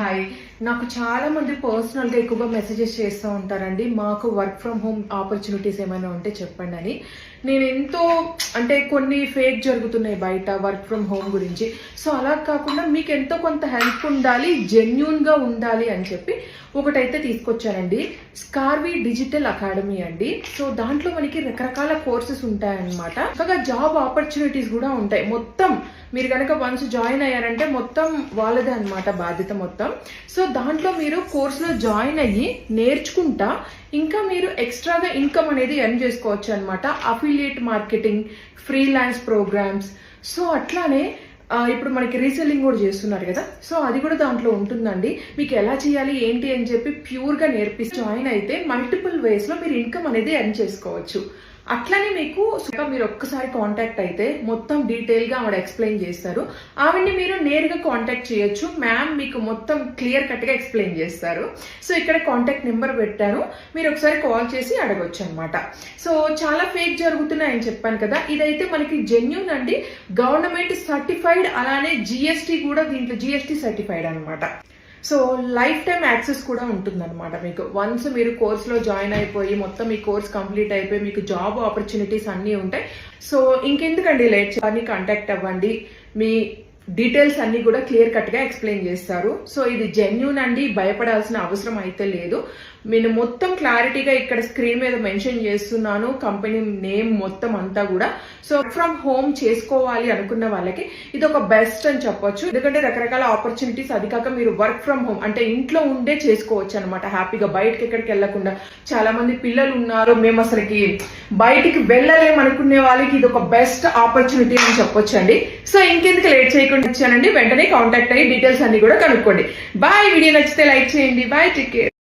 Hi. నాకు చాలా మంది పర్సనల్గా ఎక్కువగా మెసేజెస్ చేస్తూ ఉంటారండి, మాకు వర్క్ ఫ్రమ్ హోమ్ ఆపర్చునిటీస్ ఏమైనా ఉంటే చెప్పండి అని. నేను ఎంతో అంటే కొన్ని ఫేక్ జరుగుతున్నాయి బయట వర్క్ ఫ్రమ్ హోమ్ గురించి. సో అలా కాకుండా మీకు ఎంతో కొంత హెల్ప్ ఉండాలి, జెన్యూన్గా ఉండాలి అని చెప్పి ఒకటైతే తీసుకొచ్చానండి. స్కార్వీ డిజిటల్ అకాడమీ అండి. సో దాంట్లో మనకి రకరకాల కోర్సెస్ ఉంటాయన్నమాట. ఇంకా జాబ్ ఆపర్చునిటీస్ కూడా ఉంటాయి. మొత్తం మీరు కనుక వన్స్ జాయిన్ అయ్యారంటే మొత్తం వాళ్ళదే అనమాట బాధ్యత మొత్తం. సో దాంట్లో మీరు కోర్సులో జాయిన్ అయ్యి నేర్చుకుంటా ఇంకా మీరు ఎక్స్ట్రాగా ఇన్కమ్ అనేది ఎర్న్ చేసుకోవచ్చు అనమాట. Affiliate marketing, freelance programs. So అట్లానే ఇప్పుడు మనకి రీసెల్లింగ్ కూడా చేస్తున్నారు కదా, సో అది కూడా దాంట్లో ఉంటుందండి. మీకు ఎలా చేయాలి ఏంటి అని చెప్పి ప్యూర్గా నేర్పిస్తే జాయిన్ అయితే మల్టిపుల్ వేస్లో మీరు ఇన్కమ్ అనేది ఎర్న్ చేసుకోవచ్చు. అట్లానే మీకు మీరు ఒక్కసారి కాంటాక్ట్ అయితే మొత్తం డీటెయిల్గా ఆవిడ ఎక్స్ప్లెయిన్ చేస్తారు. ఆవిడ్ని మీరు నేరుగా కాంటాక్ట్ చేయొచ్చు. మ్యామ్ మీకు మొత్తం క్లియర్ కట్గా ఎక్స్ప్లెయిన్ చేస్తారు. సో ఇక్కడ కాంటాక్ట్ నెంబర్ పెట్టాను, మీరు ఒకసారి కాల్ చేసి అడగొచ్చు అనమాట. సో చాలా ఫేక్ జరుగుతున్నాయని చెప్పాను కదా, ఇదైతే మనకి జెన్యూన్ అండి, గవర్నమెంట్ సర్టిఫైడ్, అలానే జిఎస్టీ కూడా దీంట్లో జిఎస్టీ సర్టిఫైడ్ అనమాట. సో లైఫ్ టైం యాక్సెస్ కూడా ఉంటుందన్నమాట మీకు. వన్స్ మీరు కోర్సులో జాయిన్ అయిపోయి మొత్తం మీ కోర్స్ కంప్లీట్ అయిపోయి మీకు జాబ్ ఆపర్చునిటీస్ అన్నీ ఉంటాయి. సో ఇంకెందుకండి లేట్ చేయని కాంటాక్ట్ అవ్వండి, మీ డీటెయిల్స్ అన్ని కూడా క్లియర్ కట్గా ఎక్స్ప్లెయిన్ చేస్తారు. సో ఇది జెన్యూన్ అండి, భయపడాల్సిన అవసరం అయితే లేదు. నేను మొత్తం క్లారిటీగా ఇక్కడ స్క్రీన్ మీద మెన్షన్ చేస్తున్నాను, కంపెనీ నేమ్ మొత్తం అంతా కూడా. సో ఫ్రమ్ హోమ్ చేసుకోవాలి అనుకున్న వాళ్ళకి ఇది ఒక బెస్ట్ అని చెప్పొచ్చు. ఎందుకంటే రకరకాల ఆపర్చునిటీస్, అది కాక మీరు వర్క్ ఫ్రమ్ హోమ్ అంటే ఇంట్లో ఉండే చేసుకోవచ్చు అనమాట హ్యాపీగా, బయటకి ఎక్కడికి వెళ్లకుండా. చాలా మంది పిల్లలు ఉన్నారు, మేము అసలుకి బయటికి వెళ్ళలేము అనుకునే వాళ్ళకి ఇది ఒక బెస్ట్ ఆపర్చునిటీ అని చెప్పొచ్చు అండి. సో ఇంకెందుకు లేట్ చేయకుండా ఇచ్చానండి, వెంటనే కాంటాక్ట్ అయ్యి డీటెయిల్స్ అన్ని కూడా కనుక్కోండి. బాయ్. వీడియో నచ్చితే లైక్ చేయండి. Bye, take care.